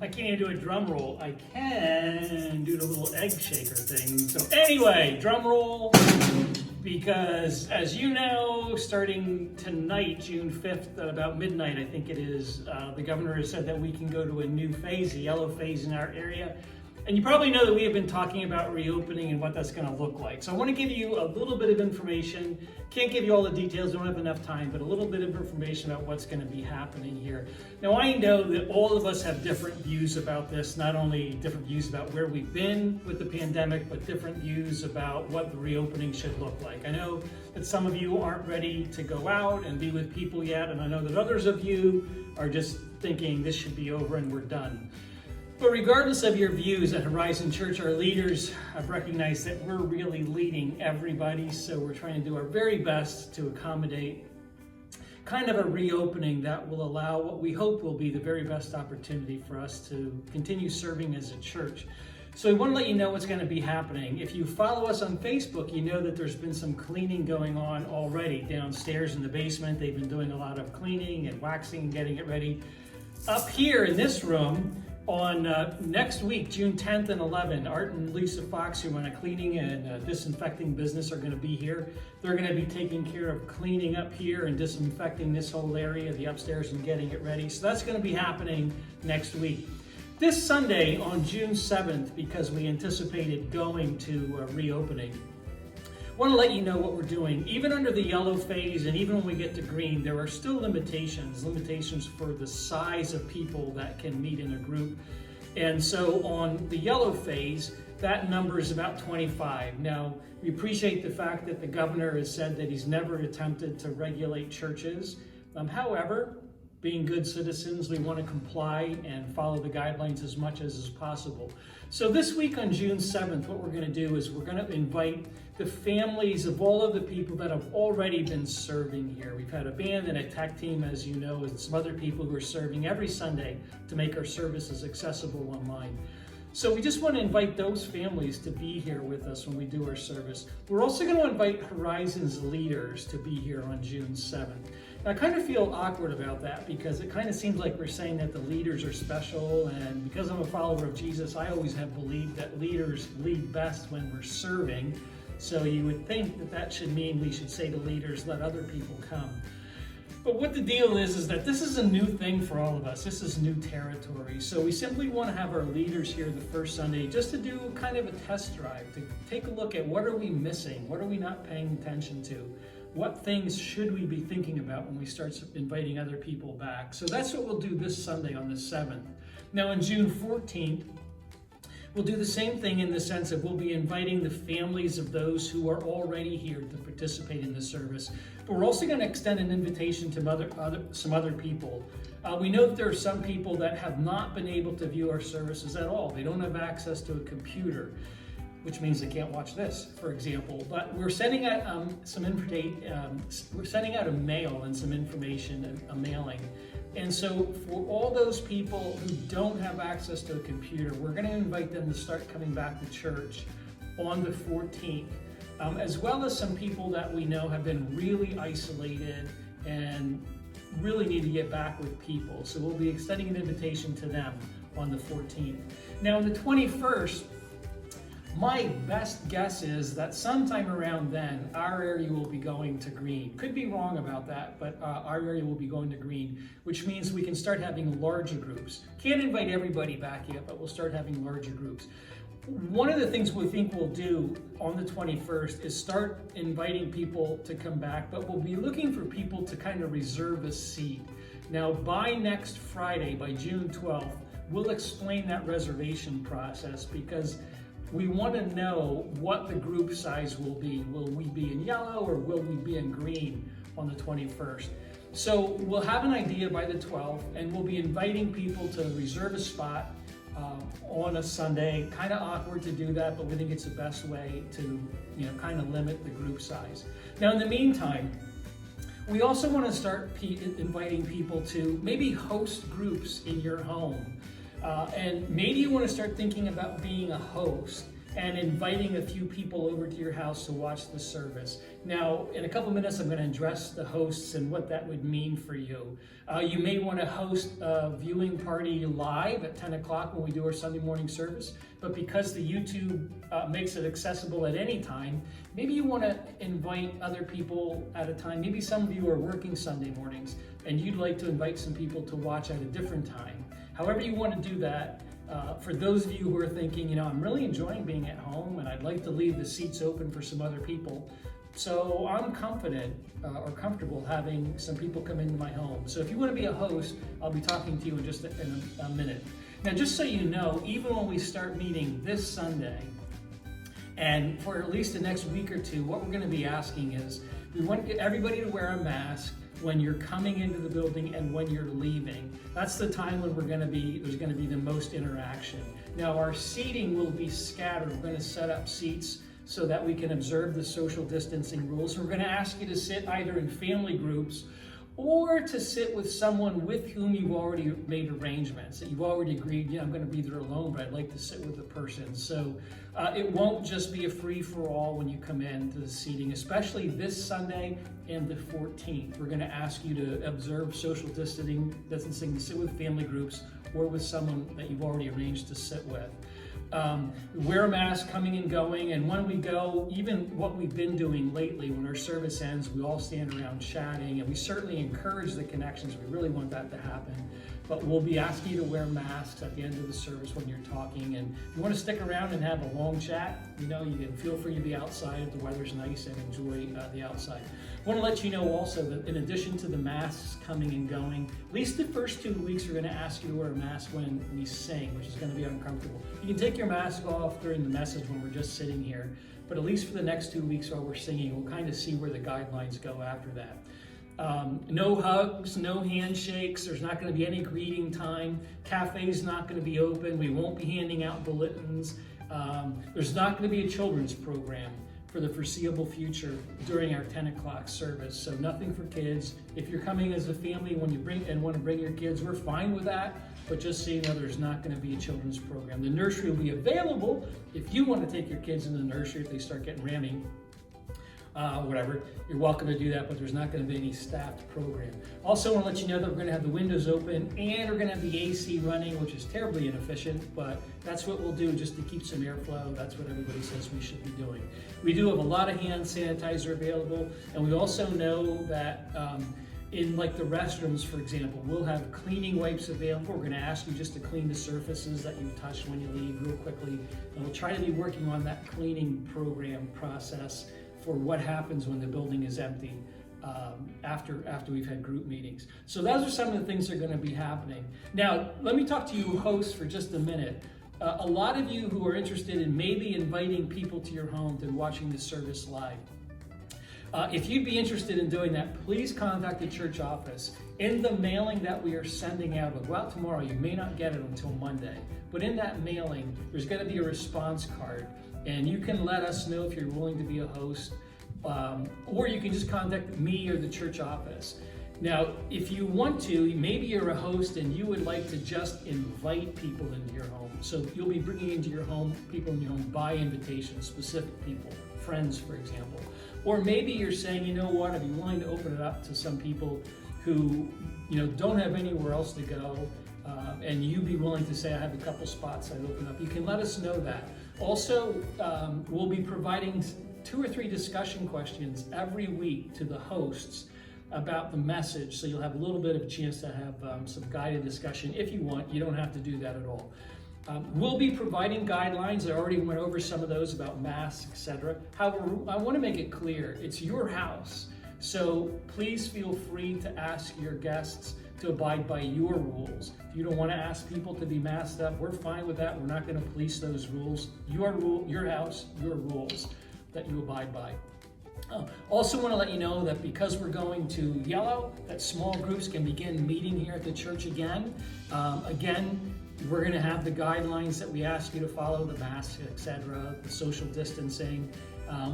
can't even do a drum roll. I can do the little egg shaker thing. So anyway, drum roll, because as you know, starting tonight, June 5th, at about midnight, I think it is, the governor has said that we can go to a new phase, a yellow phase in our area. And you probably know that we have been talking about reopening and what that's going to look like. So I want to give you a little bit of information. Can't give you all the details, don't have enough time, but a little bit of information about what's going to be happening here. Now I know that all of us have different views about this, not only different views about where we've been with the pandemic, but different views about what the reopening should look like. I know that some of you aren't ready to go out and be with people yet, and I know that others of you are just thinking this should be over and we're done. But regardless of your views at Horizon Church, our leaders have recognized that we're really leading everybody, so we're trying to do our very best to accommodate kind of a reopening that will allow what we hope will be the very best opportunity for us to continue serving as a church. So we want to let you know what's going to be happening. If you follow us on Facebook, you know that there's been some cleaning going on already downstairs in the basement. They've been doing a lot of cleaning and waxing and getting it ready. Up here in this room, on next week, June 10th and 11th, Art and Lisa Fox, who run a cleaning and disinfecting business, are going to be here. They're going to be taking care of cleaning up here and disinfecting this whole area, the upstairs, and getting it ready. So that's going to be happening next week. This Sunday on June 7th, because we anticipated going to reopening, I want to let you know what we're doing. Even under the yellow phase and even when we get to green, there are still limitations for the size of people that can meet in a group. And so on the yellow phase, that number is about 25. Now, we appreciate the fact that the governor has said that he's never attempted to regulate churches. However, being good citizens, we want to comply and follow the guidelines as much as is possible. So this week on June 7th, what we're going to do is we're going to invite the families of all of the people that have already been serving here. We've had a band and a tech team, as you know, and some other people who are serving every Sunday to make our services accessible online. So we just want to invite those families to be here with us when we do our service. We're also going to invite Horizon's leaders to be here on June 7th. Now, I kind of feel awkward about that because it kind of seems like we're saying that the leaders are special, and because I'm a follower of Jesus, I always have believed that leaders lead best when we're serving. So you would think that that should mean we should say to leaders, let other people come. But what the deal is that this is a new thing for all of us. This is new territory. So we simply want to have our leaders here the first Sunday just to do kind of a test drive, to take a look at what are we missing? What are we not paying attention to? What things should we be thinking about when we start inviting other people back? So that's what we'll do this Sunday on the 7th. Now on June 14th, we'll do the same thing in the sense of we'll be inviting the families of those who are already here to participate in the service. But we're also going to extend an invitation to some other people. We know that there are some people that have not been able to view our services at all. They don't have access to a computer, which means they can't watch this, for example. But we're sending out we're sending out a mail and some information, a mailing. And so for all those people who don't have access to a computer, we're going to invite them to start coming back to church on the 14th, as well as some people that we know have been really isolated and really need to get back with people. So we'll be extending an invitation to them on the 14th. Now on the 21st, my best guess is that sometime around then, our area will be going to green. Could be wrong about that, but our area will be going to green, which means we can start having larger groups. Can't invite everybody back yet, but we'll start having larger groups. One of the things we think we'll do on the 21st is start inviting people to come back, but we'll be looking for people to kind of reserve a seat. Now, by next Friday, by June 12th, we'll explain that reservation process because we want to know what the group size will be. Will we be in yellow or will we be in green on the 21st? So we'll have an idea by the 12th, and we'll be inviting people to reserve a spot on a Sunday. Kind of awkward to do that, but we think it's the best way to, kind of limit the group size. Now, in the meantime, we also want to start inviting people to maybe host groups in your home. And maybe you want to start thinking about being a host and inviting a few people over to your house to watch the service. Now, in a couple minutes, I'm going to address the hosts and what that would mean for you. You may want to host a viewing party live at 10 o'clock when we do our Sunday morning service, but because the YouTube makes it accessible at any time, maybe you want to invite other people at a time. Maybe some of you are working Sunday mornings and you'd like to invite some people to watch at a different time. However you want to do that, for those of you who are thinking, I'm really enjoying being at home and I'd like to leave the seats open for some other people, so I'm confident or comfortable having some people come into my home. So if you want to be a host, I'll be talking to you in just a minute. Now, just so you know, even when we start meeting this Sunday, and for at least the next week or two, what we're going to be asking is, we want everybody to wear a mask when you're coming into the building and when you're leaving. That's the time when there's going to be the most interaction. Now, our seating will be scattered. We're going to set up seats so that we can observe the social distancing rules. So we're going to ask you to sit either in family groups or to sit with someone with whom you've already made arrangements, that you've already agreed, I'm going to be there alone, but I'd like to sit with a person. So it won't just be a free-for-all when you come in to the seating, especially this Sunday and the 14th. We're going to ask you to observe social distancing, to sit with family groups or with someone that you've already arranged to sit with. Wear a mask coming and going, and when we go, even what we've been doing lately, when our service ends, we all stand around chatting, and we certainly encourage the connections. We really want that to happen, but we'll be asking you to wear masks at the end of the service when you're talking. And if you want to stick around and have a long chat, you can feel free to be outside if the weather's nice and enjoy the outside. I want to let you know also that in addition to the masks coming and going, at least the first 2 weeks we're going to ask you to wear a mask when we sing, which is going to be uncomfortable. You can take your mask off during the message when we're just sitting here, but at least for the next 2 weeks while we're singing, we'll kind of see where the guidelines go after that. No hugs, no handshakes, there's not going to be any greeting time, cafe's not going to be open, we won't be handing out bulletins, there's not going to be a children's program for the foreseeable future during our 10 o'clock service, so nothing for kids. If you're coming as a family want to bring your kids, we're fine with that, but just so you know, there's not going to be a children's program. The nursery will be available if you want to take your kids in the nursery if they start getting rammy. Whatever, you're welcome to do that, but there's not going to be any staffed program. Also, I want to let you know that we're going to have the windows open and we're going to have the AC running, which is terribly inefficient, but that's what we'll do just to keep some airflow. That's what everybody says we should be doing. We do have a lot of hand sanitizer available, and we also know that in like the restrooms, for example, we'll have cleaning wipes available. We're going to ask you just to clean the surfaces that you've touched when you leave real quickly, and we'll try to be working on that cleaning program process for what happens when the building is empty after we've had group meetings. So those are some of the things that are going to be happening. Now, let me talk to you hosts for just a minute. A lot of you who are interested in maybe inviting people to your home to watching the service live. If you'd be interested in doing that, please contact the church office. In the mailing that we are sending out, it'll go out tomorrow, you may not get it until Monday, but in that mailing, there's going to be a response card, and you can let us know if you're willing to be a host, or you can just contact me or the church office. Now, if you want to, maybe you're a host and you would like to just invite people into your home. So you'll be bringing into your home people in your home by invitation, specific people, friends, for example. Or maybe you're saying, you know what, I'd be willing to open it up to some people who, don't have anywhere else to go, and you'd be willing to say, I have a couple spots I'd open up. You can let us know that. Also, we'll be providing 2 or 3 discussion questions every week to the hosts about the message, so you'll have a little bit of a chance to have some guided discussion if you want. You don't have to do that at all. We'll be providing guidelines. I already went over some of those about masks, etc. However, I want to make it clear, it's your house, so please feel free to ask your guests to abide by your rules. If you don't want to ask people to be masked up, we're fine with that. We're not going to police those rules. Your house, your rules that you abide by. Also want to let you know that because we're going to yellow, that small groups can begin meeting here at the church again. We're going to have the guidelines that we ask you to follow, the masks, etc., the social distancing.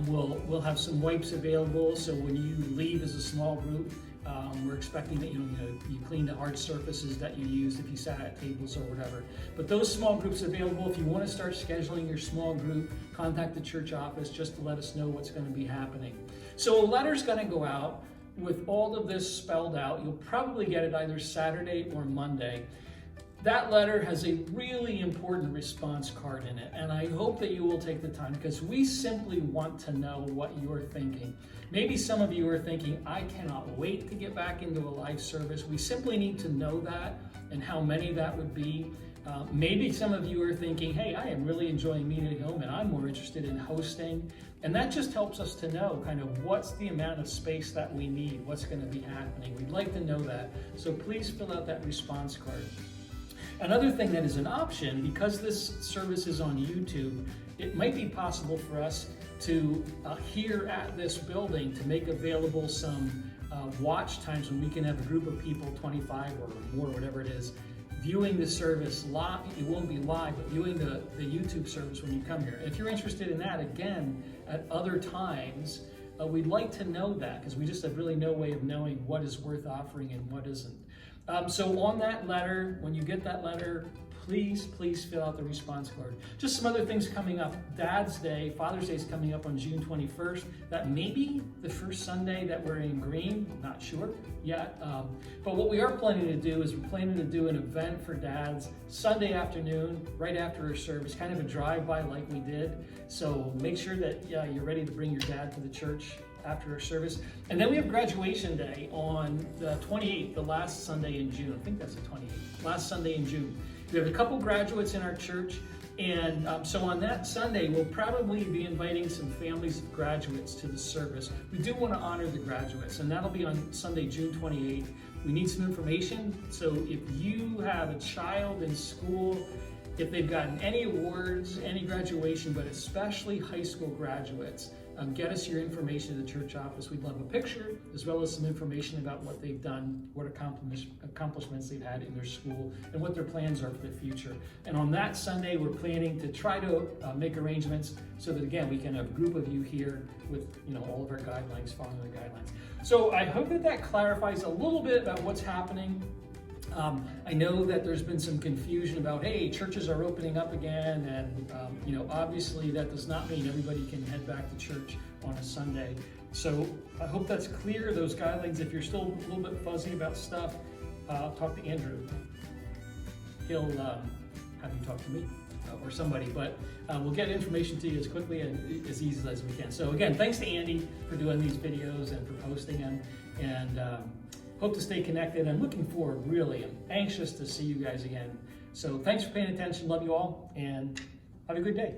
We'll have some wipes available, so when you leave as a small group, We're expecting that you clean the hard surfaces that you used if you sat at tables or whatever. But those small groups are available. If you want to start scheduling your small group, contact the church office just to let us know what's going to be happening. So a letter's going to go out with all of this spelled out. You'll probably get it either Saturday or Monday. That letter has a really important response card in it, and I hope that you will take the time, because we simply want to know what you're thinking. Maybe some of you are thinking, I cannot wait to get back into a live service. We simply need to know that and how many that would be. Maybe some of you are thinking, hey, I am really enjoying meeting at home and I'm more interested in hosting. And that just helps us to know kind of what's the amount of space that we need, what's going to be happening. We'd like to know that. So please fill out that response card. Another thing that is an option, because this service is on YouTube, it might be possible for us to, here at this building, to make available some watch times when we can have a group of people, 25 or more, whatever it is, viewing the service live. It won't be live, but viewing the YouTube service when you come here. If you're interested in that, again, at other times, we'd like to know that, because we just have really no way of knowing what is worth offering and what isn't. So on that letter, when you get that letter, please fill out the response card. Just some other things coming up. Dad's Day, Father's Day is coming up on June 21st. That may be the first Sunday that we're in green, not sure yet. But what we are planning to do is we're planning to do an event for dads Sunday afternoon, right after our service, kind of a drive-by like we did. So make sure that you're ready to bring your dad to the church after our service. And then we have graduation day on the 28th, the last Sunday in June. I think that's the 28th, last Sunday in June. We have a couple graduates in our church, and so on that Sunday, we'll probably be inviting some families of graduates to the service. We do want to honor the graduates, and that'll be on Sunday, June 28th. We need some information, so if you have a child in school, if they've gotten any awards, any graduation, but especially high school graduates, get us your information to the church office. We'd love a picture, as well as some information about what they've done, what accomplishments they've had in their school, and what their plans are for the future. And on that Sunday, we're planning to try to make arrangements so that, again, we can have a group of you here with all of our guidelines, following the guidelines. So I hope that clarifies a little bit about what's happening. I know that there's been some confusion about, hey, churches are opening up again, and obviously that does not mean everybody can head back to church on a Sunday. So I hope that's clear, those guidelines. If you're still a little bit fuzzy about stuff, talk to Andrew. He'll have you talk to me or somebody, but we'll get information to you as quickly and as easily as we can. So again, thanks to Andy for doing these videos and for posting them, and hope to stay connected. I'm looking forward, really. I'm anxious to see you guys again. So thanks for paying attention. Love you all, and have a good day.